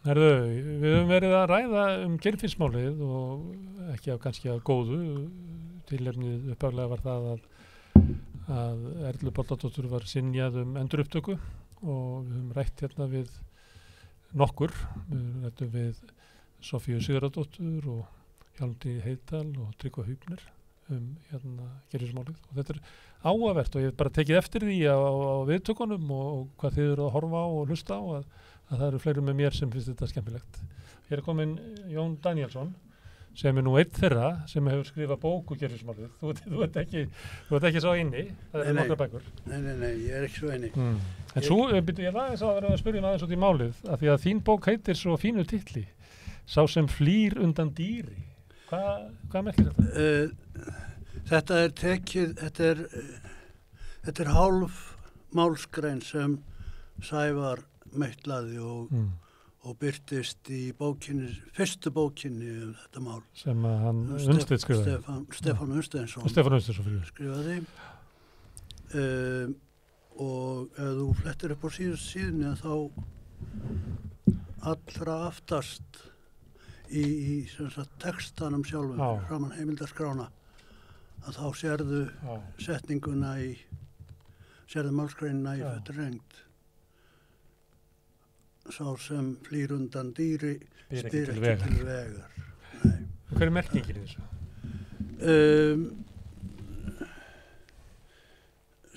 Herðu, við höfum verið að ræða Geirfinnsmálið og ekki kannski að góðu. Tilefnið upphaflega var það að Erlu Bolladóttur var synjað endurupptöku og við höfum rætt hérna við nokkur. Við rættum við Sofíu Sigurðardóttur og Hjálmdíði Heiðdal og Tryggva Hübner hérna Geirfinnsmálið. Og þetta áhugavert og ég hef bara tekið eftir því á viðtökunum og hvað þið eru að horfa á og hlusta á að það eru fleiri með mér sem finnst þetta skemmtilegt. Hér er komin Jón Daníelsson sem nú einn þeirra sem hefur skrifað bók úr Geirfinnsmálið. Þú ert ekki svo inni, það eru nokkra bækur. Nei, ég er ekki svo inni. En svo ég aðeins að vera að spyrja aðeins út í málið af því að þín bók heitir svo fínu titli Sá sem flýr undan dýri. Hvað merkir þetta? Þetta er tekið, þetta er hálf málsgrein sem Sævar meitlaði og birtist í bókinni, fyrstu bókinni þetta mál. Sem hann Unnsteinn skrifaði. Stefán Unnsteinsson. Stefán Unnsteinsson skrifaði. Og ef þú flettir upp á síðunni þá allra aftast í sem sagt textanum sjálfum, framan heimildarskrána, að þá sérðu setninguna sérðu málsgreinina í fötur rengd. Sá sem flýr undan dýri spyr ekki til vegar. Nei. Hver er merkingin í þessu?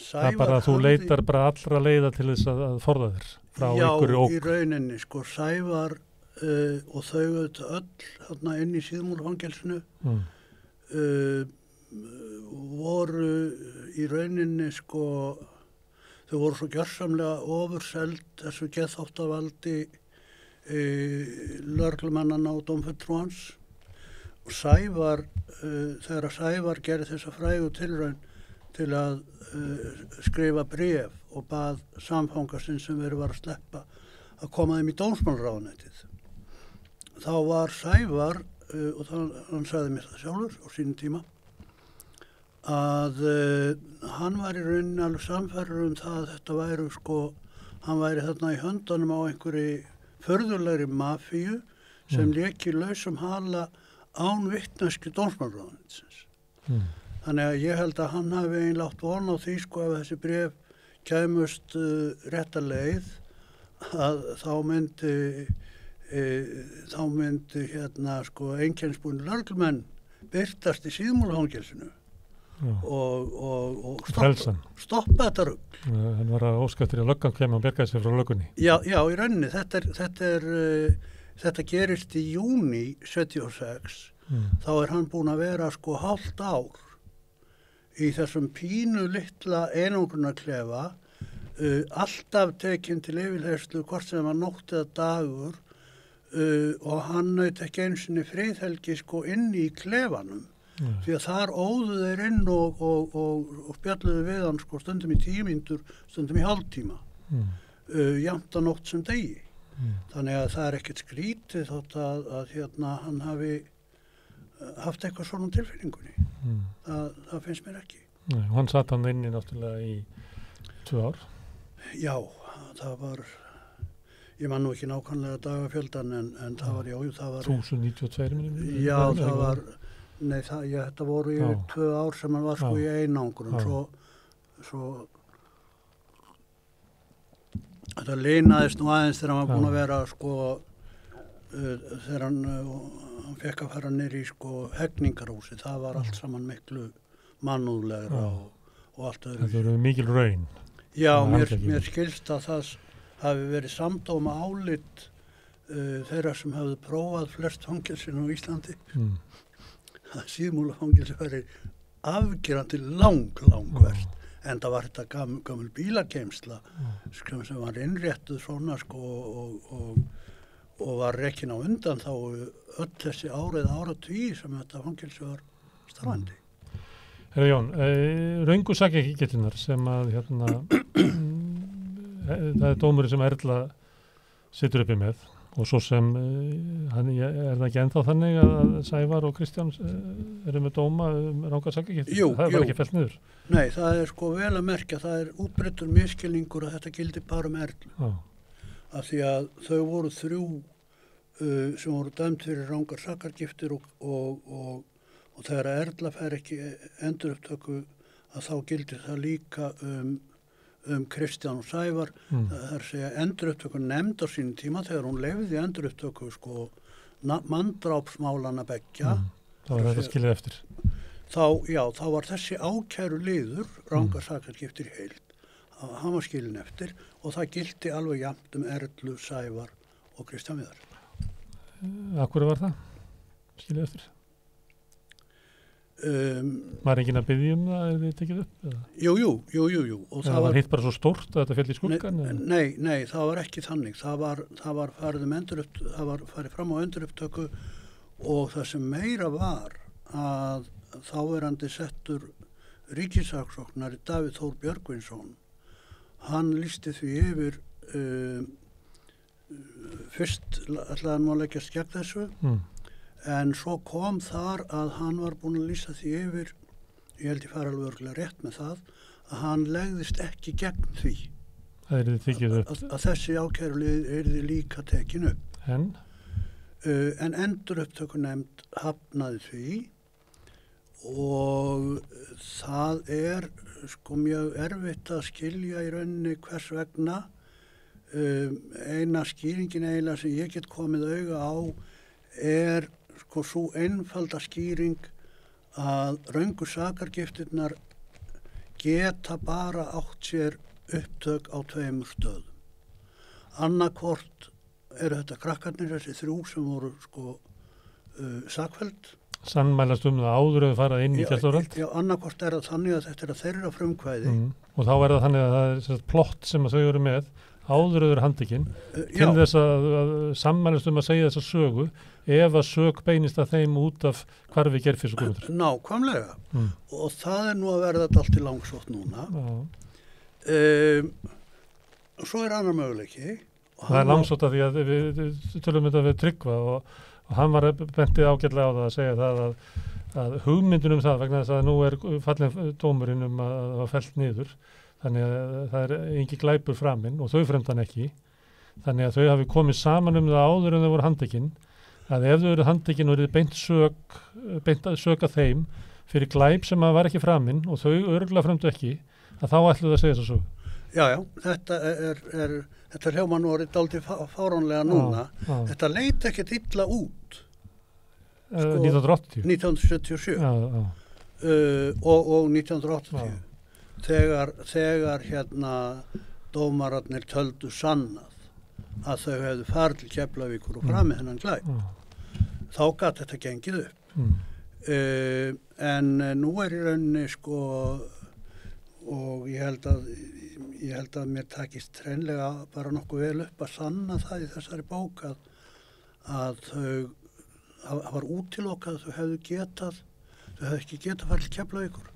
Það er bara að þú leitar bara allra leiða til þess að forða þér frá einhverju ógn. Já, í rauninni, Sævar og þau öll þarna inn í Síðumúlafangelsinu voru í rauninni þau voru svo gjörsamlega ofurseld þessu geðþáttavaldi lögreglumannanna og dómfulltrúans og Sævar, þegar Sævar gerði þessa frægu tilraun til að skrifa bréf og bað samfangasinn sem verið var að sleppa að koma þeim í dómsmálaráðuneytið. Þá var Sævar, og hann sagði mér það sjálfur á sínum tíma, að hann var í rauninni alveg samferður það að þetta væri hann væri þarna í höndunum á einhverju förðulegri mafíu sem léki lausum hala án vitneskju dómsmálaráðuneytisins. Þannig að ég held að hann hafi eiginlega átt von á því ef þessi bréf kæmust rétta leið að þá myndi einkennisbúnir lögreglumenn birtast í Síðumúlafangelsinu og stoppa þetta rugl. Hann var að óska eftir að löggan kemur og bjargaði sig frá löggunni. Já, í rauninni. Þetta gerist í júní 76. Þá er hann búinn að vera hálft ár í þessum pínu litla einangrunarklefa, alltaf tekinn til yfirheyrslu hvort sem var nótt eða dagur og hann naut ekki einu sinni friðhelgi inn í klefanum. Því að þar óðu þeir inn og spjalluðu við hann stundum í 10 mínútur, stundum í hálftíma, jafnt að nótt sem degi. Þannig að það er ekkert skrítið þótt að hann hafi haft eitthvað svona tilfinningunni. Það finnst mér ekki. Nei, hann satt hann inni náttúrulega í 2 ár. Já, það var, ég man nú ekki nákvæmlega dagafjöldan en það var, það var 1092 minnum. Já, það var, nei, þetta voru í 2 ár sem hann var í einangrun. Svo þetta linaðist nú aðeins þegar hann var búinn að vera þegar hann fekk að fara niður í hegningarhúsi. Það var allt saman miklu mannúðlegra og allt öðru. Það eru mikil raun. Já, mér skilst að það hafi verið samdóma álit þeirra sem hafði prófað flest fangelsin á Íslandi. Það Síðumúlafangelsi verið afgerandi langverst. En það var þetta gömul bílageymsla sem var innréttuð svona og var rekin á undan þá öll þessi áratugi sem þetta fangelsi var starfandi. Herra Jón, röngu sakakíkirnar sem að það er dómurinn sem Erla situr uppi með og svo sem er það ekki ennþá þannig að Sævar og Kristján eru með dóma ranga sakakíkirnar? Jú. Það var ekki fellt niður? Nei, það er vel að merkja, það er útbreiddur misskilningur að þetta gildi bara Erlu. Af því að þau voru 3 sem voru dæmd fyrir rangar sakargiftir og þegar Erla fær ekki endurupptöku að þá gildir það líka Kristján og Sævar. Það er að segja endurupptöku nefnd á sínum tíma þegar hún leyfði endurupptöku sko manndrápsmálana beggja. Það var þetta skilið eftir. Þá var þessi ákæru liður rangar sakargiftir í heild. Hann var skilin eftir og það gildi alveg jafnt Erlu, Sævar og Kristján Viðar. Akkur var það? Skilið eftir? Var enginn að biðja það ef þið tekið upp? Eða? Jú. Og það var hitt bara svo stórt að þetta féll í skuggan? Nei, það var ekki þannig. Það var farið fram á endurupptöku og það sem meira var að þáverandi settur ríkissaksóknari Davíð Þór Björgvinsson, hann lýsti því yfir fyrst ætlaði hann að leggjast gegn þessu en svo kom þar að hann var búinn að lýsa því yfir, ég held ég fara alveg örgulega rétt með það, að hann legðist ekki gegn því að þessi ákærulið yrði líka tekin upp. En endurupptökunefnd hafnaði því og það er sko mjög erfitt að skilja í rauninni hvers vegna. Eina skýringin eiginlega sem ég get komið auga á er sko svo einfalda skýring að röngu sakargiftirnar geta bara átt sér upptök á 2 stöðum. Annarkvort eru þetta krakkarnir, þessi 3 sem voru sko sakfelld. Sannmælast það áður að fara inn í Kjallárvald? Já, annarkvort er það þannig að þetta er að þeirra frumkvæði. Og þá er það þannig að það er plott sem að þau eru með áður handtekinn til þess að sammælast að segja þessa sögu ef að sök beinist að þeim út af hvarfi Geirfinns og Guðmundar. Nákvæmlega. Og það er nú að verða þetta allt í langsótt núna. Svo er annar möguleiki. Það er langsótt að því að við tölum þetta við Tryggva og hann var bentið ágætlega á það að segja það að hugmyndun það vegna þess að nú er fallin dómurinn að það fellt niður. Þannig að það er engin glæpur framinn og þau fremdan ekki. Þannig að þau hafi komið saman það áður en þau voru handtekinn. Að ef þau eru handtekinn og eru beint sök að þeim fyrir glæp sem var ekki framinn og þau örugglega fremdu ekki, að þá ætlu það að segja þessu sögu. Já, þetta hljóma nú orðið dálítið fáránlega núna. Þetta leit ekkert illa út. 1980? 1977 og 1980. Þegar dómararnir töldu sannað að þau hefðu farið til Keflavíkur og framið þennan glæp. Þá gat þetta gengið upp. En nú er í rauninni sko, og ég held að mér takist hreinlega bara nokkuð vel upp að sanna það í þessari bók að það var útilokað að þau hefðu ekki getað farið til Keflavíkur.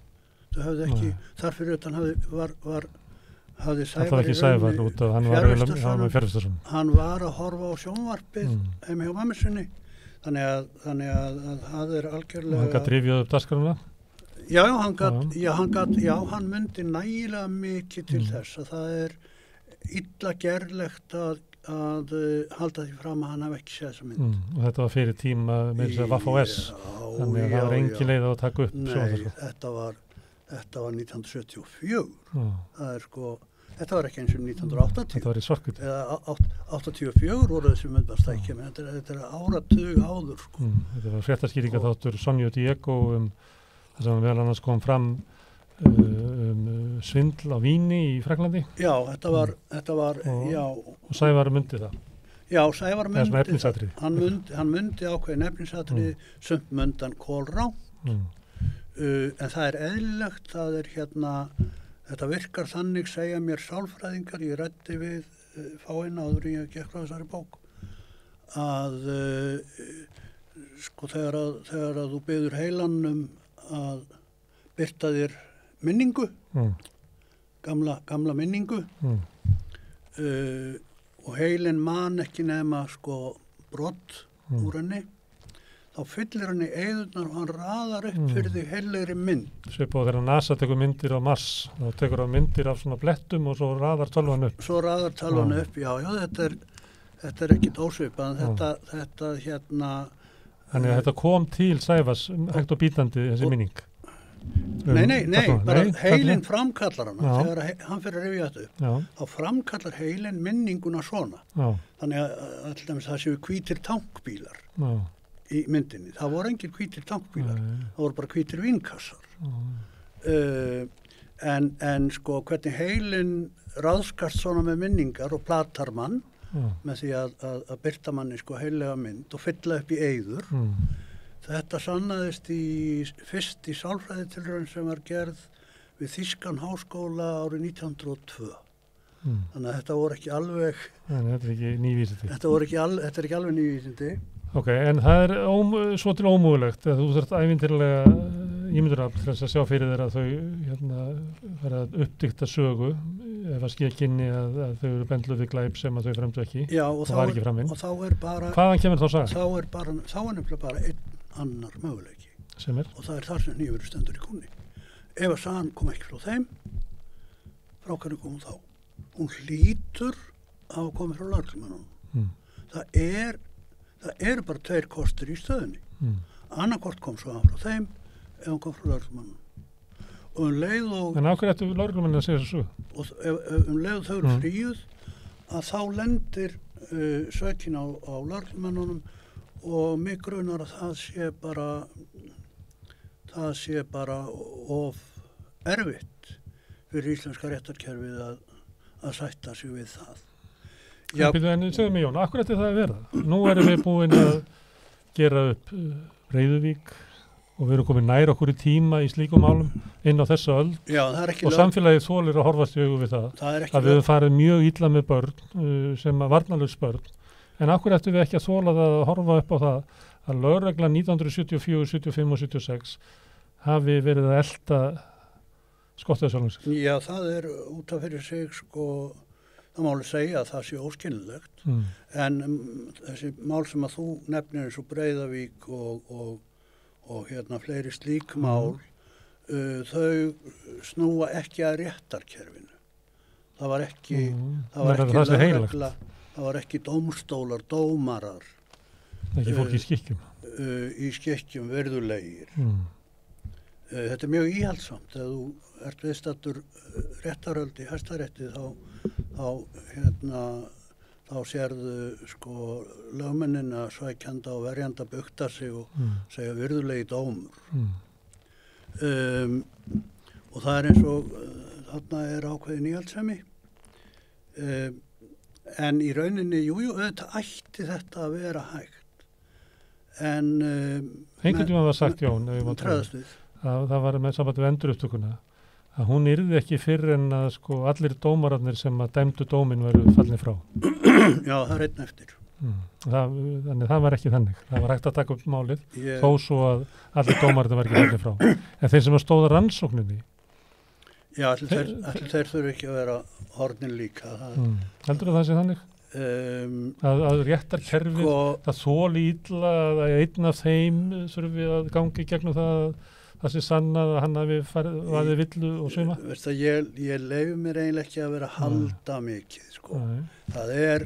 Þau hefðu ekki, þarfir utan hafði Sævar í rauninni Fjarvistarsson. Hann var að horfa á sjónvarpið heim hjá mömmu sinni. Þannig að það er algjörlega... Hann gat rifjað upp dagskránna? Hann myndi nægilega mikið til þess að það er illa gerlegt að halda því fram að hann hafi ekki séð þessa mynd. Og þetta var fyrir tíma með þess að Vaff.OS, þannig að það var engin leið að taka upp. Nei, þetta var 1974. Það er sko, þetta var ekki eins og 1980. Þetta var í sorkut. Eða 84 voru þessi myndbandstæki, menn þetta er áratug áður sko. Þetta var fréttaskýringaþáttur Sonju Diego það sem vel annars kom fram svindl á víni í Fraklandi. Já, þetta var og Sævar myndi það. Já, Sævar myndi það. Hann myndi ákveðin efnisatriði sem myndan kólrá. En það er eðlilegt, það er þetta virkar þannig, segja mér sálfræðingar, ég ræddi við fáinn áður ég gekk frá þessari bók, að sko þegar að þú biður heilanum að birta þér minningu, gamla minningu, og heilin man ekki nema sko brott úr henni, þá fyllir hann í eyðurnar og hann raðar upp fyrir því heillegri mynd. Svipað þegar NASA tekur myndir á Mars, þá tekur hann myndir af svona blettum og svo raðar tölvan upp. Svo raðar tölvan upp, já, þetta er ekki ósvipað, þetta hérna... Þannig að þetta kom til Sævars hægt og bítandi þessi minning. Nei, bara heilin framkallar hana, þegar hann fyrir að rifja þetta upp, þá framkallar heilin minninguna svona. Þannig að alltaf það séu hvítir tankbílar í myndinni. Það voru engin hvítir tankbílar, það voru bara hvítir vínkassar. En sko hvernig heilin ráðskast svona með minningar og platar mann með því að birta manni sko heilega mynd og fylla upp í eyður. Þetta sannaðist fyrst í sálfræðitilraun sem var gerð við Þýskan háskóla árið 1902. Þannig að þetta voru ekki alveg... Þetta er ekki nývísindi. Þetta er ekki alveg nývísindi. Ok, en það er svo til ómögulegt að þú þarft ævintýralega ímyndunarafl til þess að sjá fyrir þér að þau fara að uppdikta sögu ef að skýja kynni að þau eru bendluð við glæp sem að þau fremdu ekki. Já, og þá er bara... Hvaðan kemur þá saga? Þá er nefnilega bara einn annar möguleiki. Sem er? Og það er þar sem hnífurinn stendur í kúnni. Ef að sagan kom ekki frá þeim, frá hvernig kom hún þá? Hún hlýtur á að koma frá lögreglumönnunum. Það eru bara tveir kostir í stöðunni. Annarkort kom svo frá þeim, ef hún kom frá lögreglumönnunum. Og leið og... En af hverju ættu lögreglumennina að segja þessu? Og leið þau eru fríuð, að þá lendir sökin á lögreglumönnunum og mig grunar að það sé bara of erfitt fyrir íslenska réttarkerfið að sætta sig við það. Já. En segðu mig Jón, akkur ætti það að vera? Nú erum við búin að gera upp Breiðuvík og við erum komin nær okkur í tíma í slíkum málum inn á þessa öld. Já, það er ekki og samfélagið þolir að horfast í augu við það að við höfum farið mjög illa með börn sem að varnarlaus börn. En akkur ættum við ekki að þola það að horfa upp á það að lögreglan 1974, 75 og 76 hafi verið að elta skottauðsálfins? Já, það er út af fyrir sig sko, það máli segja að það sé óskynlegt. En þessi mál sem að þú nefnir eins og Breiðavík og hérna fleiri slík mál, þau snúa ekki að réttarkerfinu. Það var ekki lögregla. Það var ekki dómstólar, dómarar. Ekki fólk í skikkjum. Í skikkjum verðulegir. Þetta er mjög íhaldsamt. Þegar þú ert viðstaddur réttarhöld í Hæstarétti þá sérðu sko lögmennina svækjanda og verjanda bugta sig og segja virðulegi dómur. Og það er eins og þarna er ákveðin íhaldsemi. En í rauninni, auðvitað ætti þetta að vera hægt. En... Einhvern tíma var sagt, Jón, það var með samband við endurupptökuna, að hún yrði ekki fyrr en að sko allir dómararnir sem að dæmdu dómin verið fallin frá. Já, það er einn eftir. Þannig það var ekki þannig. Það var hægt að taka upp málið, þó svo að allir dómararnir verið ekki fallin frá. En þeir sem að stóða rannsókninni, já, allir þeir þurfi ekki að vera hornin líka. Heldur það sé þannig? Að réttarkerfið, það þoli illa að einn af þeim þurfi að gangi gegnum það sé sannað að hann hafi vaðið villu og svima? Veist að ég leyfi mér eiginlega ekki að vera að halda mikið, sko. Það er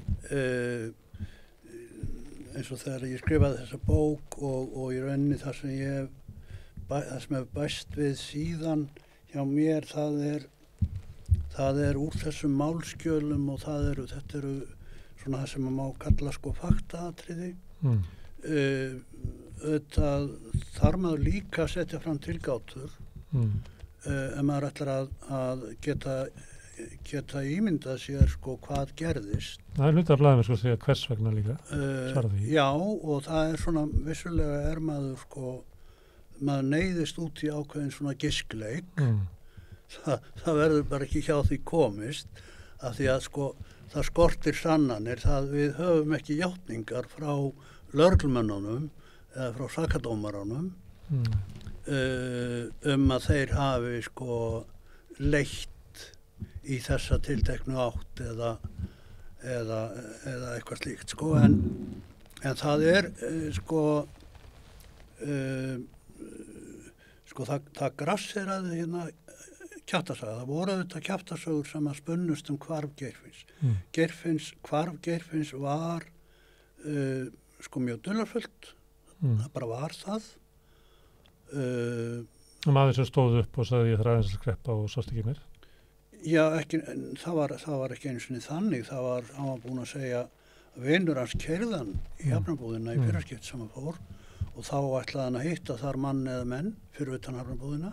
eins og þegar ég skrifaði þessa bók og í rauninni það sem hef bæst við síðan hjá mér, það er úr þessum málskjölum og þetta eru svona það sem má kalla sko faktaatriði. Þetta þarf maður líka að setja fram tilgátur ef maður ætlar að geta ímyndað sér sko hvað gerðist. Það er hluti af blaðinu sko því að hvers vegna líka já, og það er svona vissulega maður neyðist út í ákveðin svona giskleik. Það verður bara ekki hjá því komist af því að sko það skortir sannanir, við höfum ekki játningar frá lögreglumönnunum eða frá sakadómaranum að þeir hafi sko leitt í þessa tilteknu átt eða eitthvað slíkt sko en það er það grasseraði hérna kjaftasaga. Það voru þetta kjaftasögur sem að spunnust hvarf Geirfinns. Hvarf Geirfinns var mjög dularfullt. Það bara var það. Maður sem stóð upp og sagði ég þarf aðeins að skreppa og sást ekki mér? Já, það var ekki einu sinni þannig. Hann var búinn að segja að vinur hans keyrðan í hafnarbúðina í fyrraskipt sem hann fór og þá ætlaði hann að hitta þar mann eða menn fyrir utan hafnarbúðina.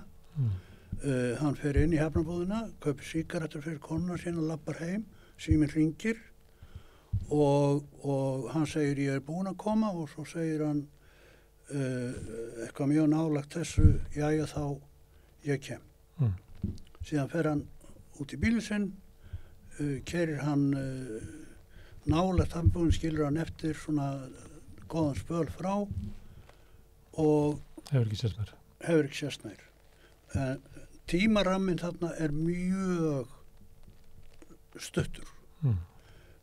Hann fer inn í hafnarbúðina, kaupir sígarettur fyrir konuna sína og lappar heim, síminn hringir og hann segir ég búinn að koma og svo segir hann eitthvað mjög nálagt þessu, jæja þá ég kem. Síðan fer hann út í bílinn sinn, keyrir hann nálagt hafnarbúðin, skilur hann eftir svona góðan spöl frá og Hefur ekki sést meir. Tímarammin þarna er mjög stuttur.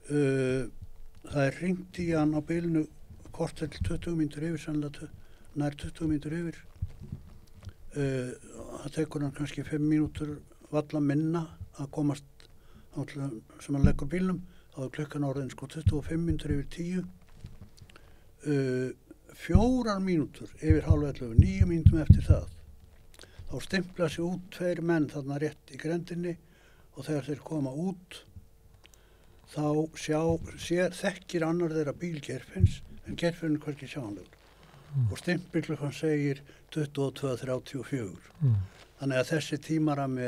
Það er hringt í hann á bílinu korter til 20 mínútur yfir, sannlega nær 20 mínútur yfir. Það tekur hann kannski 5 mínútur valla minna að komast sem hann leggur bílnum. Þá er klukkan orðin 25 mínútur yfir 10. 4 mínútur yfir 10:30, 9 mínútum eftir það. Þá stimpla sig út 2 menn þarna rétt í grendinni og þegar þeir koma út þá þekkir annar þeirra bíl Geirfinns en Geirfinn er hvergi sjáanlegur og stimpilklukkan segir 22:34. Þannig að þessi tímarammi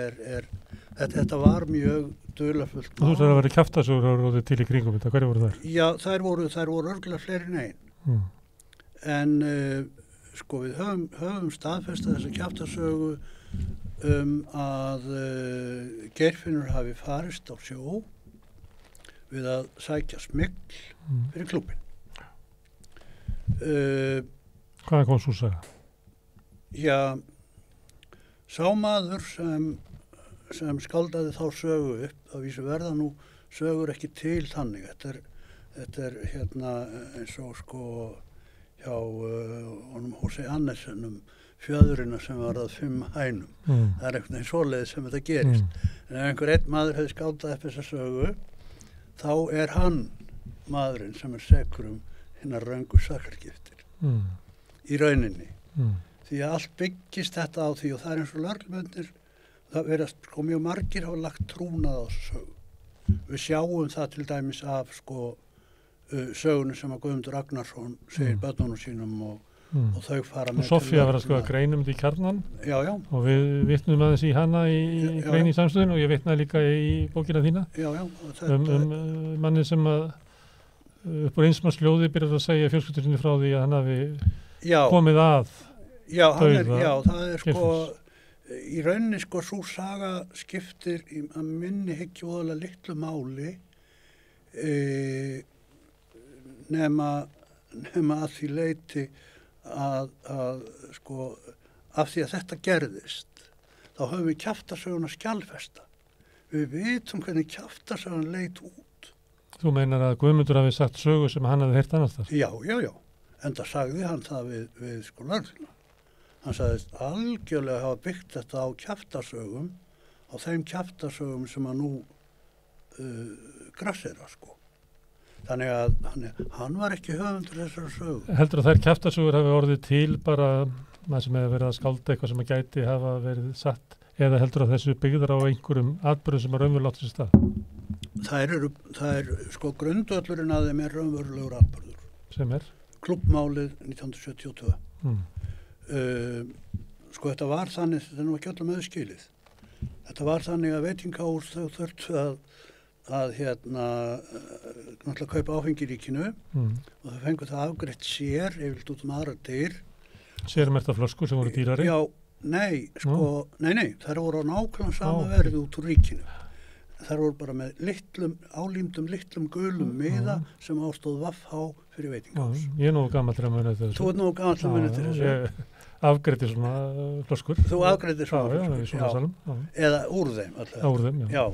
þetta var mjög dularfullt. Þú sagði að vera kjaftasögur til í kringum þetta, hverju voru þær? Já, þær voru örugglega fleiri en ein. En við höfum staðfestað þessa kjaftasögu að Geirfinnur hafi farist á sjó við að sækja smygl fyrir klúbbinn. Hvaðan kom sú saga? Já, sá maður sem skáldaði þá sögu upp, að vísu verða nú sögur ekki til þannig. Þetta er eins og hjá honum H.C. Andersenum fjöðurina sem var að 5 hænum. Það er einhvern veginn svoleiðis sem þetta gerist. En ef einhver einn maður hefði skáldað upp þessa sögu, þá er hann maðurinn sem er sekur hinnar röngu sakargiftir í rauninni. Því að allt byggist þetta á því og það er eins og lögreglumennir, það verðast mjög margir hafa lagt trúnað á þessu sögu. Við sjáum það til dæmis af sögunu sem að Guðmundur Ragnarsson segir börnunum sínum og þau fara með. Og Sofía var að skrifa greinum þetta í Kjarnan. Já. Og við vitnum aðeins í hana í grein í samstöðinu og ég vitnaði líka í bókina þína. Já. Manni sem að upp úr einsmannsljóði byrjar að segja fjölskyldurinni frá því að hann hafi komið að dauða. Já, það er í rauninni sú saga skiptir að minni hyggju óðalega litlu máli nema að því leyti að af því að þetta gerðist þá höfum við kjaftasöguna skjalfesta. Við vitum hvernig kjaftasögun leit út. Þú meinar að Guðmundur hafi sagt sögu sem hann hafi heyrt annars þar? Já. Enda sagði hann það við lögregluna. Hann sagðist algjörlega hafa byggt þetta á kjaftasögum, á þeim kjaftasögum sem að nú grassera Þannig að hann var ekki höfundur þessara sögu. Heldur að þær kjaftasögur hafi orðið til bara maður sem hefur verið að skálda eitthvað sem að gæti hafa verið satt eða heldur að þessu byggðar á einhverjum atburðum sem að raunverulega átt sér stað? Það er grundvöllurinn að þeim er raunverulegur atburður. Sem er? Klubbmálið 1972. Þetta var þannig, þetta er nú ekki öllum auðskilið. Þetta var þannig að veitingahús þau þurftu að náttúrulega kaupa áfengi í ríkinu og þau fengu það afgreitt sér yfirleitt út aðra dyr. Sérmerkta flöskur sem voru dýrari? Já, nei, þær voru á nákvæmlega sama verði út úr ríkinu. Þær voru bara með álímdum litlum gulum miða sem ástóð VH fyrir veitingahús. Ég er nógu gamall til að muna eftir þessu. Þú ert nógu gamall til að muna eftir þessu. Ég afgreiddi svona flöskur. Þú afgreiddi svona flöskur? Já, í svona salum. Eða úr þeim alltaf? Úr þeim, já.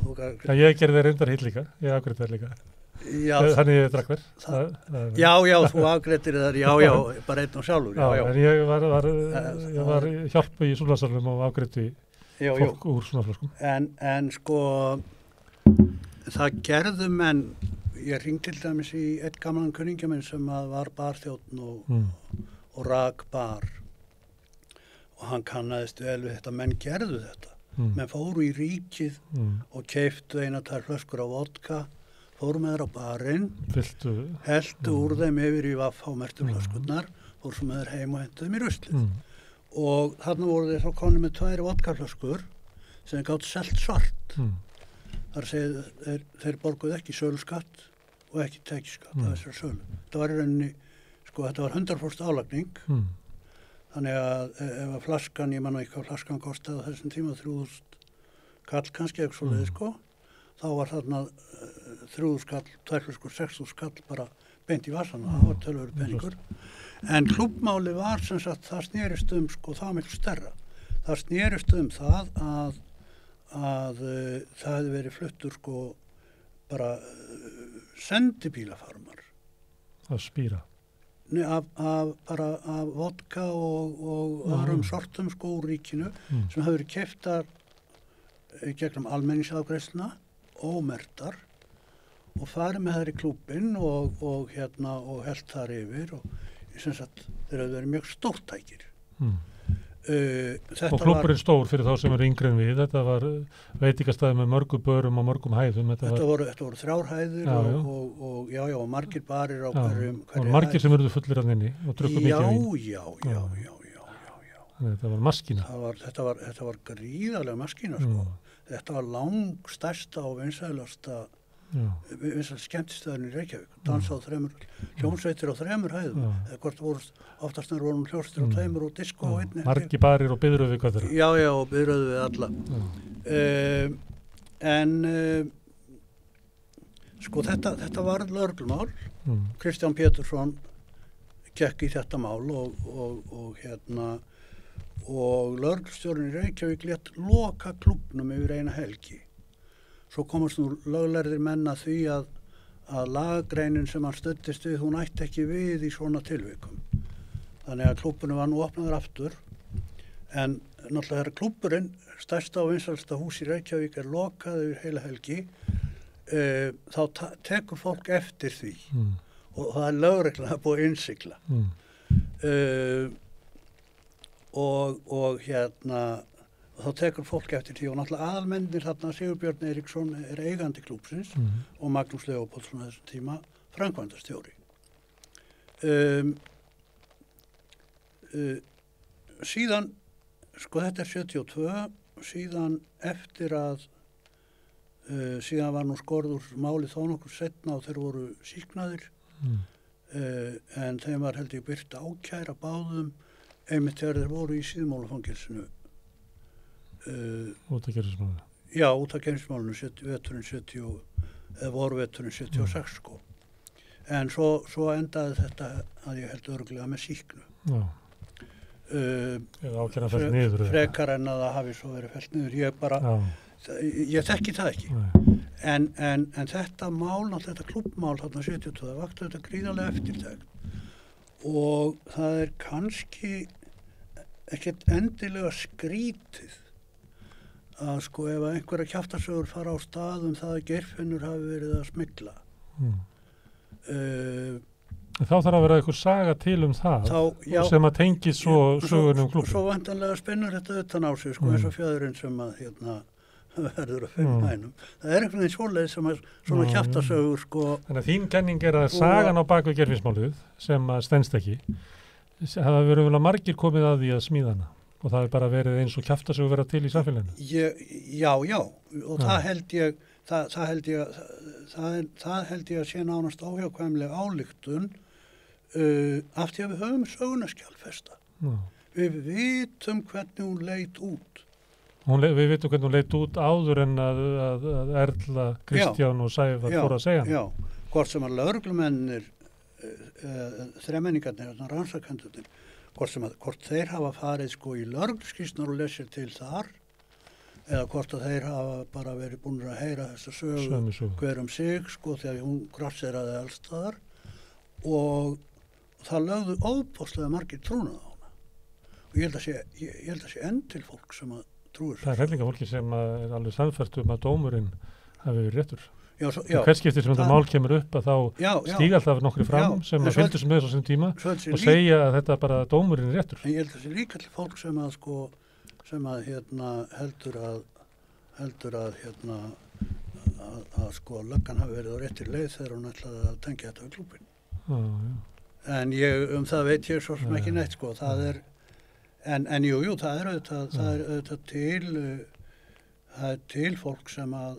Ég gerði þeir reyndar hitt líka. Ég afgreiddi þeir líka. Þannig ég drakk þér. Já, þú afgreiddir þær, bara einn og sjálfur. Já, en ég var hjálpu í svona salum og afgreiddi fólk úr svona flöskum. En sko, það gerðu menn, ég hringdi til dæmis í einn gamlan kunningja minn sem var barþjónn og rak bar og hann kannaðist vel við þetta, menn gerðu þetta. Menn fóru í ríkið og keyptu 1-2 flöskur af vodka, fóru með þær á barinn, heldu úr þeim yfir í vaffhámertu flöskurnar, fóru svo með þær heim og hentu þeim í ruslið. Og þarna voru þeir þá konið með 2 vodkaflöskur sem þeir gátt selt svart. Þar segir þeir borguðu ekki söluskatt og ekki tekjuskatt af þessari sölu. Þetta var í rauninni, sko, þetta var 100% álagning. Þannig að ef að flaskan, ég manna ekki hvað flaskan kostaði á þessum tíma, 3.000 kall kannski eitthvað svoleiðis, sko, þá var þarna 3.000 kall, 2 flöskur, 6.000 kall bara beint í vasan, það var tölvöru peningur. En klúbbmáli var sem sagt, það snerist sko, það var miklu stærra. Það snerist það að það hefði verið fluttur sko bara sendibílafarmar. Að spýra? Nei, af vodka og öðrum sortum sko úr ríkinu sem hafa verið keyptar gegnum almenningsafgreiðsluna, ómerktar og farið með þær í klúbbinn og hellt þar yfir og sem sagt þeir hafa verið mjög stórtækir. Og klúbburinn stór fyrir þá sem eru yngri en við, þetta var veitingastæði með mörgum börum og mörgum hæðum. Þetta voru 3 hæðir og margir barir á hverjum og margir sem eruðu fullir að inni og drukku mikið vín. Já. Þetta var maskína. Þetta var gríðarlega maskína, sko. Þetta var langstærsta og vinsælasta skemmtistöðin í Reykjavík. Dansa á 3 hljómsveitir á 3 hæðum. Eða hvort voru oftast voru hljómsveitir á 2 og disko á 1. Margir barir og biðröðu við hvað þeirra. Já, og biðröðu við alla. Sko þetta var lögreglumál. Kristján Pétursson gekk í þetta mál og lögreglustjórinn í Reykjavík lét loka klúbbnum yfir eina helgi. Svo komast nú löglærðir menn að því að lagagreinin sem hann studdist við, hún ætti ekki við í svona tilvikum. Þannig að klúbbunum var nú opnaður aftur. En náttúrulega þegar klúbburinn, stærsta og vinsælsta hús í Reykjavík, er lokað yfir heila helgi, þá tekur fólk eftir því. Og það er lögreglan að búið að innsigla. Þá tekur fólk eftir því og náttúrulega aðalmennir þarna Sigurbjörn Eiríksson er eigandi klúbbsins og Magnús Leópoldsson á þessum tíma framkvæmdastjóri. Síðan, sko þetta er 72, síðan eftir að síðan var nú skorður máli þó nokkur seinna og þeir voru sýknaðir en þeim var held ég birt ákæra báðum einmitt þegar þeir voru í Síðumálafangelsinu. Út af gerðismálinu? Já, út af gerðismálinu, veturinn 70, eða voru veturinn 76 sko. En svo endaði þetta að ég held örugglega með sýknu. Já. Eða ákæran fellt niður. Frekar en að það hafi svo verið fellt niður. Ég þekki það ekki. En þetta mál, þetta klúbbmál þarna 72, það vakti þetta gríðarlega eftirtekt. Og það er kannski ekkert endilega skrítið að sko ef einhverja kjaftasögur fara á staðum það að Geirfinnur hafi verið að smygla. Þá þarf að vera einhver saga til það sem að tengi svo sögunum klúbbum. Svo vantanlega spennur þetta utan á sig sko eins og fjöðurinn sem að verður að finna hænum. Það er einhvern veginn svoleið sem að svona kjaftasögur sko. Þannig að þín kenning er að sagan á bakvið Geirfinnsmálið sem að stenst ekki hafa verið vel að margir komið að því að smíða hana og það er bara verið eins og kjaftasögur vera til í samfélaginu. Já, og það held ég að sé nánast óhjákvæmlega álíktun af því að við höfum söguna skjalfesta. Við vitum hvernig hún leit út. Við vitum hvernig hún leit út áður en að Erla, Kristján og Sævar fóru að segja hana. Já, hvort sem að lögreglumennir, þremenningarnir, rannsakendurnir, hvort þeir hafa farið sko í lögregluskýrslunar og lesið til þar, eða hvort að þeir hafa bara verið búin að heyra þessa sögu hver sig, sko, þegar hún grasseraði allstaðar og það lögðu óbóðslega margir trúnað á hana. Og ég held að sé enn til fólk sem að trúir Það er hellinga fólki sem er alveg sannfært að dómurinn hafi verið réttur. Já, Hvers skipti sem þetta mál kemur upp að þá stíga alltaf nokkri fram sem að fylgdust með þessum tíma og segja að þetta bara dómurinn er réttur. En ég held að þessi líka til fólk sem að heldur að löggan hafi verið á réttir leið þegar hún ætlaði að tengja þetta við klúbbinn. En það veit ég svo sem ekki neitt það er en jú, það er auðvitað til fólk sem að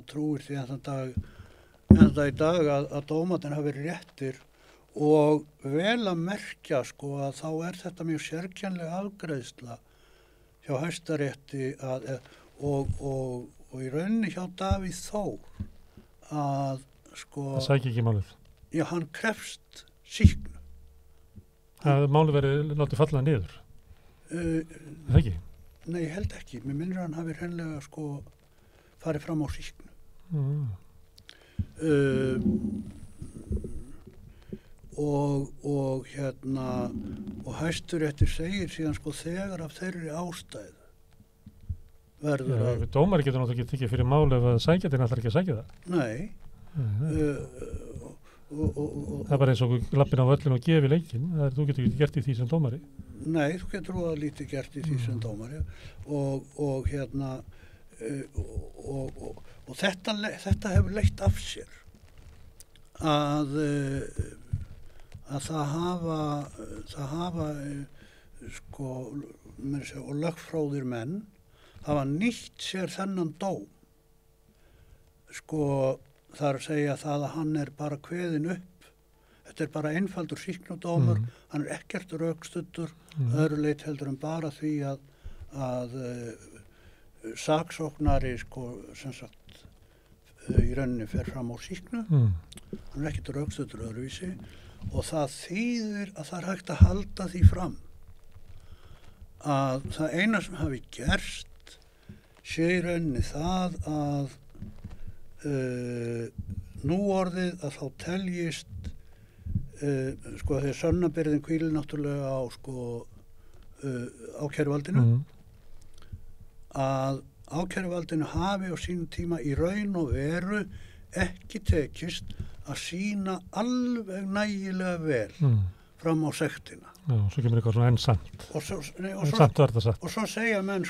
trúir því en það í dag að dómarnir hafi verið réttir og vel að merkja að þá er þetta mjög sérkennleg afgreiðsla hjá Hæstarétti og í rauninni hjá Davíð Þór að það sæki ekki málið. Já, hann krefst sýknu. Það málið verið látið falla niður. Það ekki? Nei, ég held ekki. Mér minnir að hann hafi hreinlega farið fram á sýknu. Og Hæstaréttur segir síðan þegar af þeirri ástæðu verður að... Dómari getur náttúrulega ekki tekið fyrir mál ef að sækjandinn ætlar ekki að sækja það. Nei. Það er bara eins og lappin á völlin og gefi leikinn. Þú getur ekki gert í því sem dómari. Nei, þú getur að lítið gert í því sem dómari. Og þetta hefur leitt af sér að það hafa og lögfróðir menn hafa nýtt sér þennan dóm það er að segja það að hann er bara kveðinn upp þetta er bara einfaldur sýknudómur hann er ekkert rökstuddur öðru leit heldur en bara því að saksóknari sem sagt í rauninni fer fram á sýknu hann er ekkert rökstuddur öðruvísi og það þýðir að það er hægt að halda því fram að það eina sem hafi gerst sé í rauninni það að núorðið að þá teljist þegar sönnunarbyrðin hvílir náttúrulega á ákæruvaldinu að ákæruvaldinu hafi á sínum tíma í raun og veru ekki tekist að sýna alveg nægilega vel fram á sektina. Já, svo kemur eitthvað svona ensamt. Ensamt var þetta satt. Og svo segja menn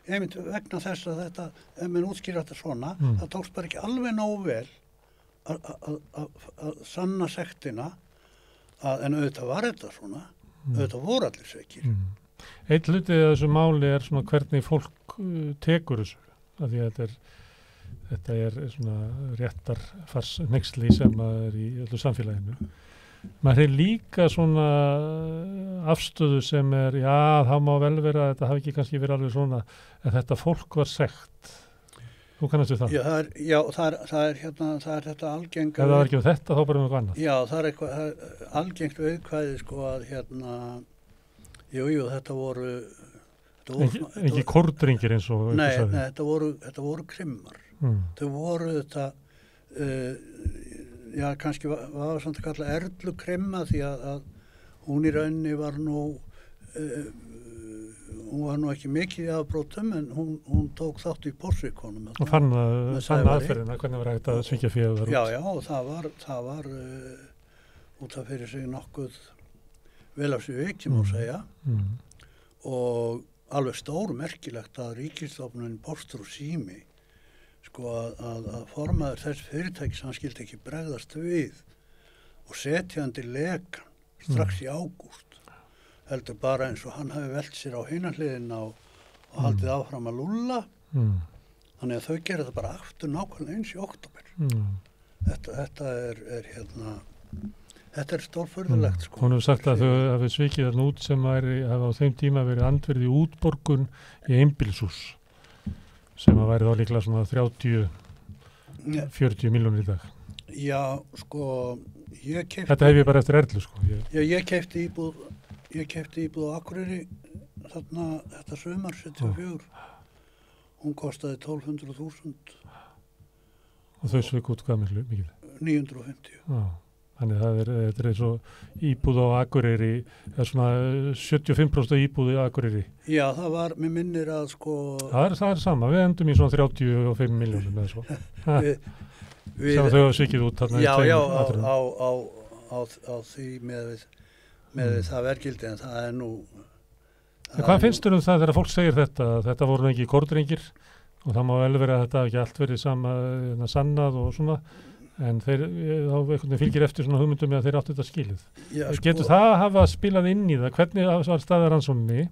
einmitt vegna þess að þetta, ef menn útskýra þetta svona, það tókst bara ekki alveg nógu vel að sanna sektina, en auðvitað var þetta svona, auðvitað voru allir sekir. Eitt hlutið af þessu máli er svona hvernig fólk tekur þessu, af því að þetta er svona réttarfarsneygsli sem er í öllu samfélaginu. Maður hefur líka svona afstöðu sem er, það má vel vera, þetta hafi ekki kannski verið alveg svona, en þetta fólk var sekt. Þú kannast við það? Það er þetta algenga... Ef það var ekki þetta, þá bara eitthvað annað. Já, það er eitthvað algengt viðkvæði, þetta voru... Ekki kórdringir eins og... Nei, þetta voru krimmar. Þau voru þetta... kannski var samt að kalla Erlu krimma því að hún í rauninni var hún var nú ekki mikið í afbrotum en hún tók þátt í pórsvikonum og fann aðferðina hvernig var hægt að svíkja fyrir já og það var út af fyrir sig nokkuð vel af sig ekki má segja og alveg stórmerkilegt að ríkisstofnunin Póstur og Sími að formaður þess fyrirtækis hann skildi ekki bregðast við og setja hann til lekan strax í ágúst heldur bara eins og hann hafi velt sér á hina hliðina og haldið áfram að lúlla þannig að þau gera þetta bara aftur nákvæmlega eins í október þetta er stórfurðulegt Hún hefur sagt að þau hafi svikið þarna út sem hafi á þeim tíma verið andverði útborgun í einbýlishús sem að væri þá líklega svona 30-40 milljónir í dag. Já, ég keypti... Þetta hef ég bara eftir Erlu, Já, ég keypti íbúð á Akureyri þarna þetta sumar 74. Hún kostaði 1200.000. Og þau svik út hvað mikið? 950. Já. Þannig þetta er eins og íbúð á Akureyri, eða svona 75% íbúð á Akureyri. Já, það var, mér minnir að sko... Það er sama, við endum í svona 35 miljónum eða svo. Sem þau hafa svikið út þarna í tveimur atriðum. á því með það verkgildi, en það er nú... Hvað finnst þér það þegar fólk segir þetta voru ekki kórdrengir og það má vel vera að þetta ekki allt verið sannað og svona, en þeir þá fylgir eftir svona hugmyndum með að þeir áttu þetta skilið. Já, getur það hafa spilað inn í það, hvernig var staðið rannsókninni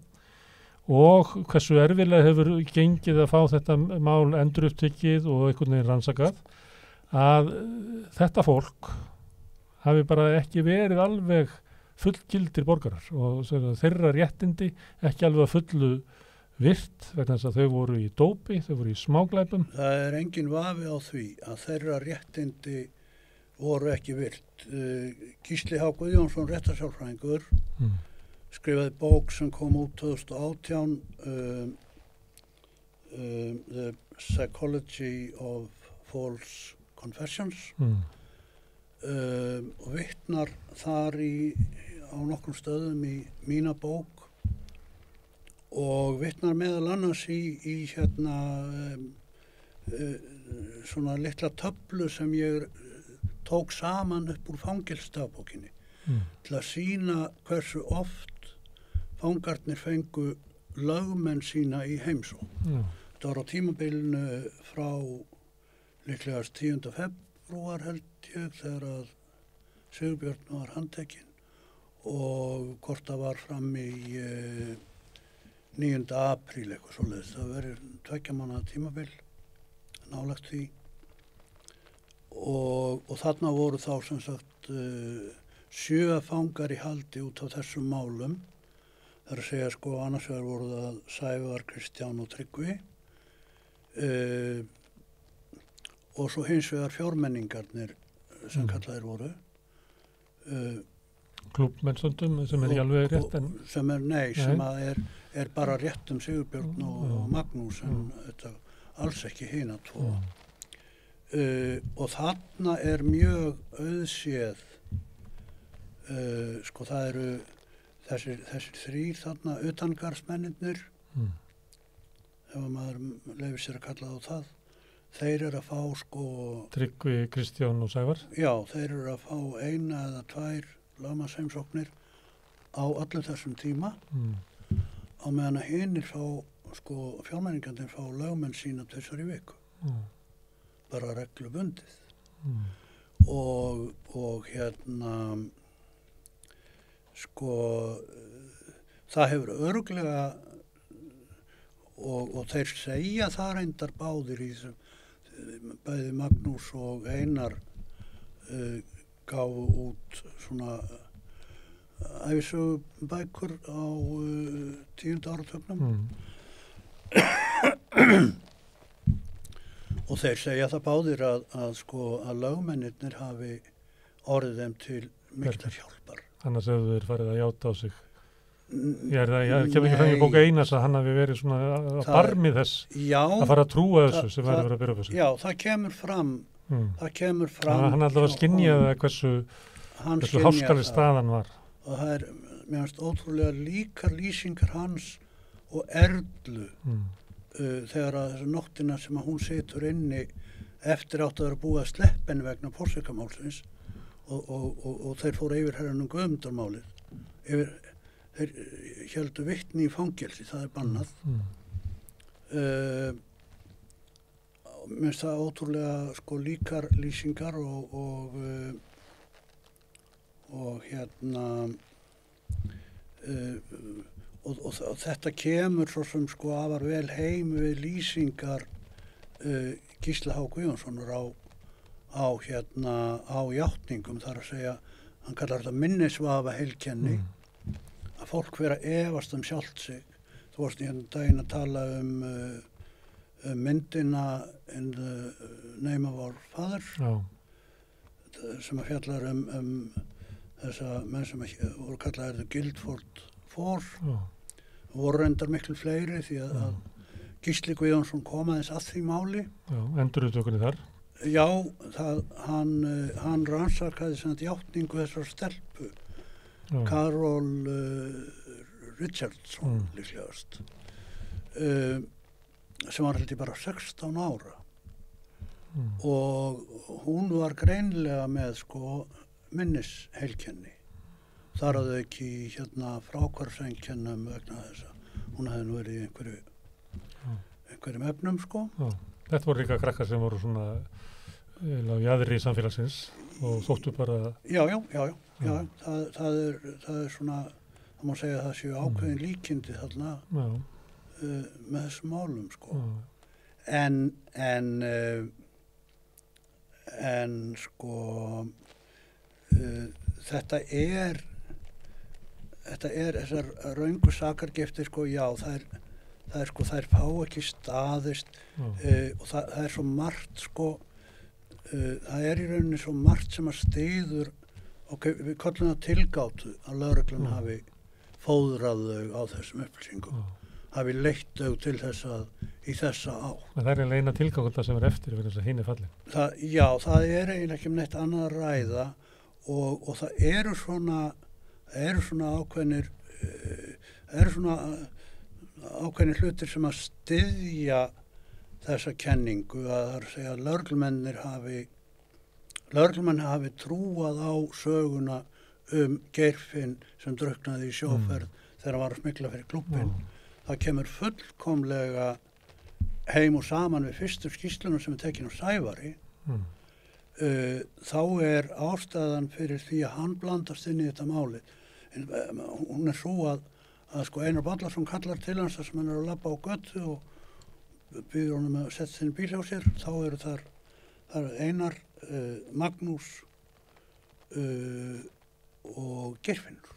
og hversu erfiðlega hefur gengið að fá þetta mál endurupptekið og einhvern veginn rannsakað, að þetta fólk hafi bara ekki verið alveg fullgildir borgarar og þeirra réttindi ekki alveg að fullu virt vegna þess að þau voru í dópi, þau voru í smáglæpum. Það er engin vafi á því að þeirra réttindi voru ekki virt. Gísli H. Guðjónsson, réttarsálfræðingur, skrifaði bók sem kom út 2018, The Psychology of False Confessions, og vitnar þar á nokkrum stöðum í mína bók og vitnar meðal annars í svona litla töflu sem ég tók saman upp úr fangelsdagbókinni til að sýna hversu oft fangarnir fengu lögmenn sína í heimsókn. Þetta var á tímabilinu frá líklegast 10. febrúar held ég þegar að Sigurbjörn var handtekinn og hvort það var fram í 9. apríl eitthvað svoleiðis. Það verið 2 mánaða tímabil nálægt því og þarna voru þá sem sagt 7 fangar í haldi út af þessum málum. Það er að segja sko annars vegar voru það Sævar, Kristján og Tryggvi og svo hins vegar fjórmenningarnir sem kallaðir voru. Klúbbmennstundum sem er í alveg rétt en... Sem er bara rétt Sigurbjörn og Magnús en þetta alls ekki hina 2. Og þarna er mjög auðséð, sko það eru þessir 3 þarna utangarðsmennirnir, ef maður leyfir sér að kalla þá það, þeir eru að fá sko... Tryggvi, Kristján og Sævar? Já, þeir eru að fá 1 eða 2 lögmannsheimsóknir á allir þessum tíma á meðan að hinir fá, sko, fjármenningarnir fá lögmenn sína 2 í viku. Bara reglubundið. Og sko, það hefur örugglega og þeir segja það reyndar báðir í þessum bæði Magnús og Einar gáfu út svona ævisögubækur á 10. áratugnum og þeir segja það báðir að lögmennirnir hafi orðið þeim til mikillar hjálpar. Annars hefur þeir farið að játa á sig. Ég kemur ekki fengið bóka Einars að hann hafi verið svona að barmi þess að fara að trúa þessu sem væri verið að byrja upp þessu. Já, það kemur fram. Það kemur fram. Hann alltaf að skynja það hversu háskalig staðan var. Og það er, mér finnst ótrúlega líkar lýsingar hans og Erlu þegar að þessu nóttina sem að hún situr inni eftir átt að vera búið að sleppa henni vegna Porsekamálsins og þeir fóru yfir herranum Guðmundarmálið. Þeir héldu vitni í fangelsi, það er bannað. Mér finnst það ótrúlega sko líkar lýsingar og þetta kemur svo sem sko afar vel heim við lýsingar Gísla H. Guðjónssonar á játningum, þar að segja, hann kallar þetta minnisvafa heilkenni, að fólk vera efast sjálft sig. Þú varst í daginn að tala myndina In the Name of Our Father sem að fjallar þessa menn sem voru kallaðir The Guildford Four voru reyndar miklu fleiri því að Gísli Guðjónsson kom aðeins að því máli. Já, endurupptökunni þar. Já, hann rannsakaði sem þetta játningu þessar stelpu, Carol Richardson líklegast, sem var heldur bara 16 ára og hún var greinilega með minnisheilkenni. Þar að auki fráhvarfseinkennum vegna þess að hún hefði nú verið í einhverjum efnum Já. Þetta voru líka krakkar sem voru svona jaðri samfélagsins og þóttu bara... Já. Það er svona, það má segja að það séu ákveðin líkindi þarna með þessum málum, En þetta er þessar röngu sakargiftir, já, þær fá ekki staðist og það er svo margt, það er í rauninni svo margt sem að styður, við köllum það tilgátu að lögreglan hafi fóðrað þau á þessum upplýsingum, hafi leitt þau til þess að í þessa átt. Það er eiginlega eina tilgáta sem er eftir fyrir þess að hinn er fallin. Já, það er eiginlega ekki neitt annað að ræða og það eru svona ákveðnir hlutir sem að styðja þessa kenningu, að það er að segja að lögreglumenn hafi trúað á söguna Geirfinn sem drukknaði í sjóferð þegar hann var að smygla fyrir klúbbinn. Það kemur fullkomlega heim og saman við fyrstu skýrsluna sem er tekin á Sævari. Þá er ástæðan fyrir því að hann blandast inn í þetta máli. Hún er svo að Einar Bollason kallar til hans þar sem hann er að labba á götu og býður honum að setja sinni bíl hjá sér. Þá eru þar Einar, Magnús og Geirfinnur.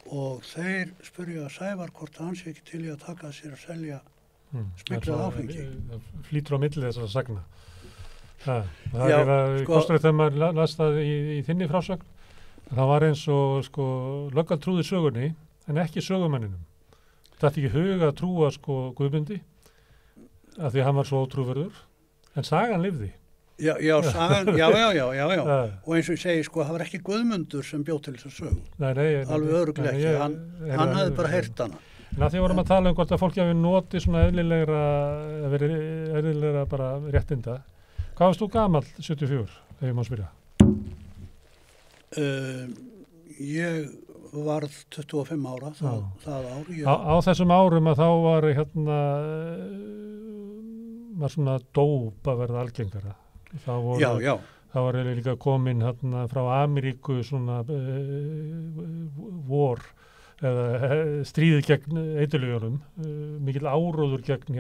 Og þeir spurja Sævar hvort hann sé ekki til í að taka sér að selja smiklað áfengi. Það flýtur á milli þessara sagna. Það er að kostar þegar maður las það í þinni frásögn. Það var eins og löggan trúði sögunni en ekki sögumanninum. Það ætti ekki huga að trúa Guðmundi af því að hann var svo ótrúverður. En sagan lifði. Já. Og eins og ég segi, það var ekki Guðmundur sem bjó til þess að sögu. Nei, alveg örugglega ekki. Hann hafði bara heyrt hana. En að því vorum að tala hvort að fólki hafi notið svona eðlilegra bara réttinda. Hvað varst þú gamall 74, ef ég má spyrja? Ég varð 25 ára það ár. Á þessum árum að þá var var svona dóp að verða algengara. Það var líka komin frá Ameríku svona vor eða stríðið gegn eiturlyfjunum, mikill áróður gegn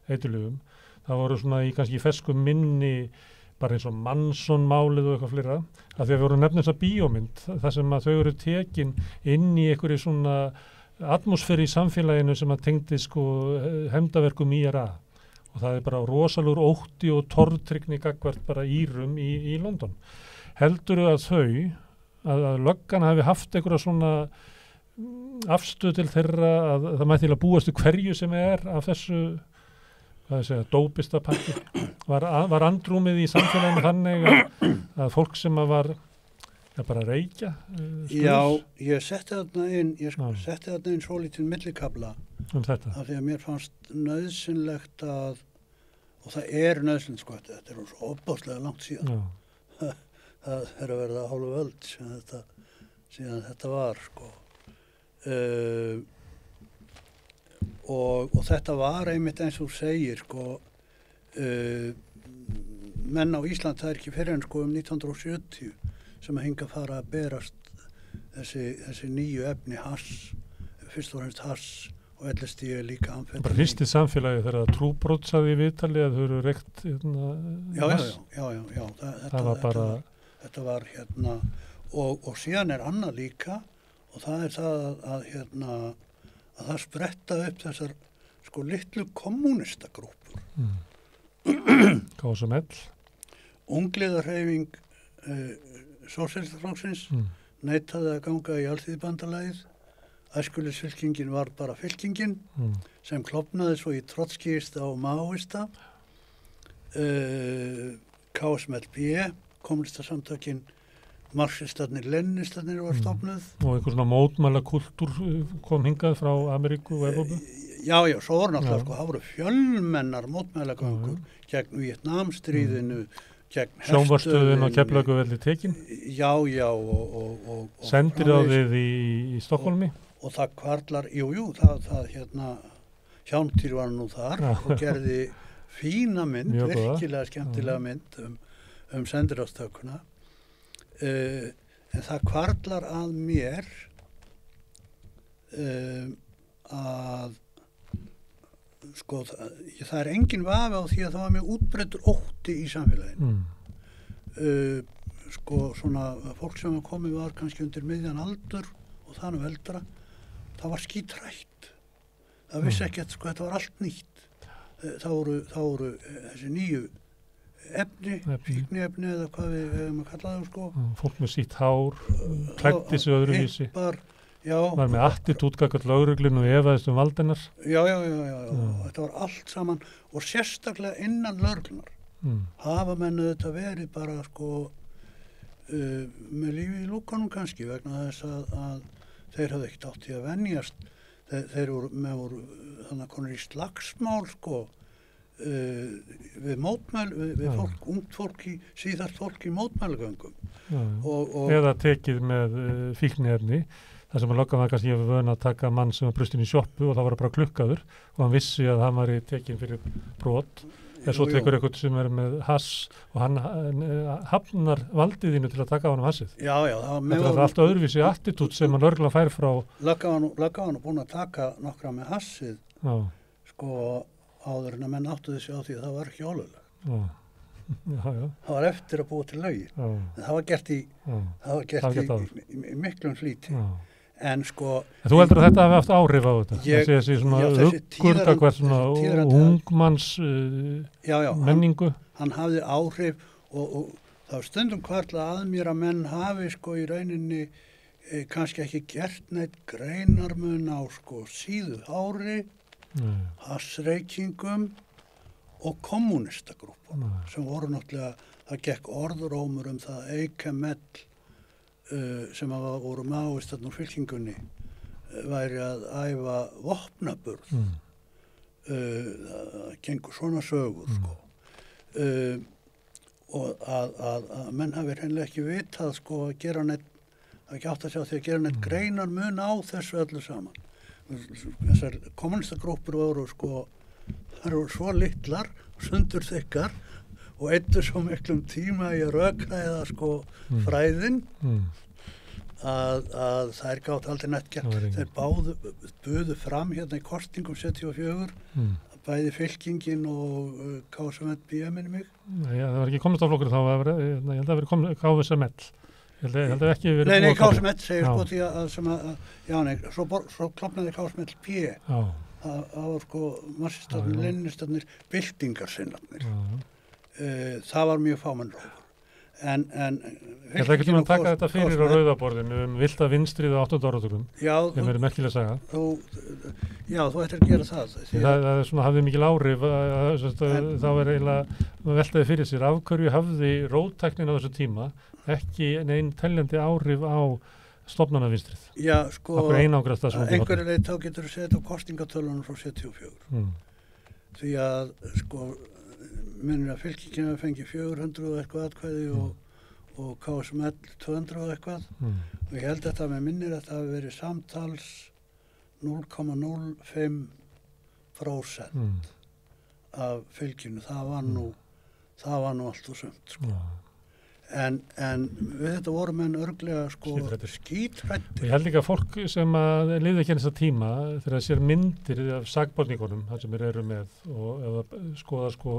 eiturlyfjum. Það voru svona í kannski ferskum minni bara eins og Manson-málið og eitthvað fleira, af því að við vorum nefnir þessa bíómynd, þar sem að þau eru tekin inn í einhverju svona atmosfæri í samfélaginu sem að tengdi hefndaverkum IRA. Og það er bara rosalur ótti og tortryggni gagnvart bara Írum í London. Heldurðu að löggan hafi haft einhverja svona afstöð til þeirra að það mætti til að búast til hverju sem af þessu dópista pakki? Var andrúmið í samfélaginu þannig að fólk sem var bara að reykja? Já, ég setti þarna inn svolítið millikafla þetta. Af því að mér fannst nauðsynlegt og það er nauðsynlegt þetta er svo ofboðslega langt síðan. Það er að verða hálfu öld síðan þetta var og þetta var einmitt eins og segir menn á Ísland, það er ekki fyrir en 1970 sem að hinga fara að berast þessi nýju efni hass, fyrst og fremst hass og LSD líka amfetamín. Bara hristið samfélagi þegar Trúbrot sagði í viðtali að þau eru reykt hass. Já. Þetta var og síðan er annað líka og það er það að það spretta upp þessar litlu kommunistagrúpur. KSML. Ungliðarhreyfing Sósíalistaflokksins neitaði að ganga í Alþýðubandalagið. Æskulýðsfylkingin var bara fylkingin sem klofnaði svo í trotskíista og maóista. KSMLB, kommunístasamtökin, marxistarnir, leninistarnir var stofnuð. Og einhver svona mótmæla kultúr kom hingað frá Ameríku og Evrópu? Já, svo voru náttúrulega, sko, það voru fjölmennar mótmælagöngur gegn Víetnamstríðinu, gegn Sjónvarpsstöðin og Keflavíkurvelli tekin? Já, og sendir á þið í Stokkólmi? Og það kvarlar, það Hjálmtýr var nú þar og gerði fína mynd, virkilega skemmtilega mynd sendiráðstökuna. En það kvarlar að mér að sko, það er engin vafi á því að það var mjög útbreiddur ótti í samfélaginu. Sko, svona fólk sem var komið var kannski undir miðjan aldur og þannig eldra, það var skítrætt. Það vissi ekki að sko, þetta var allt nýtt. Það voru þessi nýju efni, fíkniefni eða hvað við hefum að kalla það, sko. Fólk með sítt hár, klæddi sig öðruvísi. Var með attitút gagnvart lögreglunni og efaðist valdennar. Já. Þetta var allt saman og sérstaklega innan lögreglunar. Hafa menn þetta verið bara sko með lífi í lúkanum kannski vegna þess að þeir hafði ekkert átt í að venjast. Þeir voru þannig konur í slagsmál sko við mótmæl, við fólk, ungt fólk síðast fólk í mótmælagöngum. Eða tekið með fíkniefni. Það sem að löggan var kannski hefur vöna að taka mann sem var brustin í sjoppu og það var bara klukkaður og hann vissi að hann var tekin fyrir brot. Þegar svo tekur eitthvað sem er með hass og hann hafnar valdiðinu til að taka á hann hassið. Já. Þetta er allt öðruvísi attitút sem að lögreglan fær frá. Löggan var búin að taka nokkra með hassið sko áður en að menn áttu þessi á því að það var ekki ólöglegt. Það var eftir að búa til lögin. Það var gert í miklum flýti. En sko... Þú heldur að þetta hafi haft áhrif á þetta? Þessi svona uggur, svona ungmanns menningu? Hann hafði áhrif og það var stundum hvarla að mér að menn hafi sko í rauninni kannski ekki gert neitt greinarmun á sko síðu hári, hassreykingum og kommunistagrúpum sem voru náttúrulega, það gekk orðrómur það EKML sem voru máistarnir úr fylkingunni væri að æfa vopnaburð. Það gengur svona sögur sko. Og að menn hafi hreinlega ekki vitað sko að gera neitt, ekki átt að sjá því að gera neitt greinar mun á þessu öllu saman. Þessar kommunistagrúpur voru sko, það voru svo litlar, sundur þykkar og eittu svo miklum tíma í að rökræða sko fræðin að þær gátt aldrei neitt gert. Þeir buðu fram hérna í kostingum 74 bæði fylkingin og KSML minni mig. Það var ekki kommunistaflokkur þá, ég held að það verið KSML. Ég held að ekki verið... Nei, KSML segir sko því að sem að, svo klopnaði KSML P. Það var sko marxistarnir, leninistarnir, byltingarsinnarnir. Það var mjög fámennrófur. En ég ætla ekki að taka þetta fyrir á rauðaborðinu vilda vinstrið á 8. áraturum. Þeim verið merkilega saga. Þú ættir að gera það. Það er svona, hafði mikil áhrif þá er eiginlega, maður veltaði fyrir sér af hverju hafði róttæknin á þessu tíma ekki neinn teljandi áhrif á stofnanavinstrið. Já, sko, einhverju leið þá getur þú setja á kostingatölunum frá 74. Því að, sko, minnir að fylkingin hafi fengið 400 og eitthvað atkvæði og KSML 200 og eitthvað. Og ég held að þetta með minnir að það hafi verið samtals 0,05% af fylkinu. Það var nú allt og sumt, sko. En við þetta voru menn örglega sko skítrættir. Ég held líka að fólk sem að liði ekki þessa tíma þegar það sér myndir af sakborningunum þar sem þeir eru með og eða skoða sko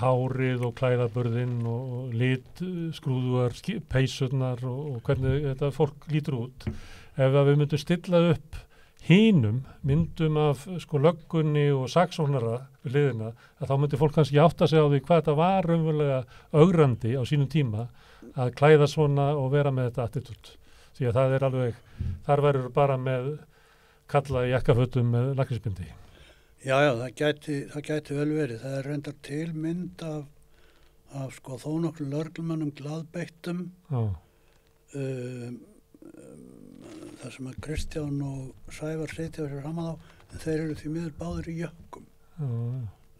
hárið og klæðaburðinn og lit, skrúðuar, peysurnar og hvernig þetta fólk lítur út. Ef við myndum stilla upp hinum myndum af sko löggunni og saksóknara við liðina, að þá myndi fólk kannski átta sig á því hvað þetta var raunverulega ögrandi á sínum tíma að klæða svona og vera með þetta attitút. Því að það er alveg, þar verður bara með kalla í jakkafötum með lakrísbindi. Já, það gæti vel verið. Það er reyndar til mynd af sko þó nokkur lögreglumönnum glaðbeittum þar sem að Kristján og Sævar sitja fyrir fram að þá, en þeir eru því miður báðir í jökkum.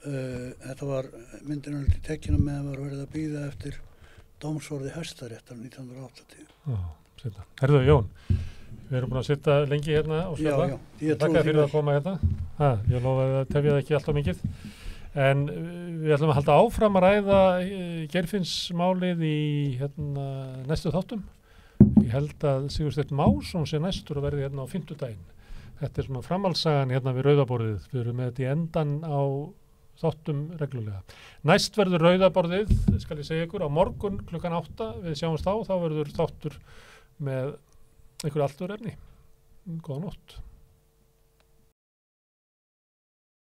Þetta var myndin alveg tekin á meðan var verið að bíða eftir dómsorði Hæstaréttar 1980. Herðu Jón, við erum búin að sitja lengi hérna og spjalla. Þakka fyrir að koma hérna. Ég lofaði að tefja það ekki alltaf mikið. En við ætlum að halda áfram að ræða Geirfinnsmálið í næstu þáttum. Ég held að Sigursteinn Másson sé næstur að verði hérna á 50-daginn. Þetta er svona framhaldssagan hérna við Rauðaborðið. Við erum með þetta í endan á þáttum reglulega. Næst verður Rauðaborðið, skal ég segja ykkur, á morgun klukkan 8. Við sjáumst þá verður þáttur með einhver allt öðru efni. Góða nótt.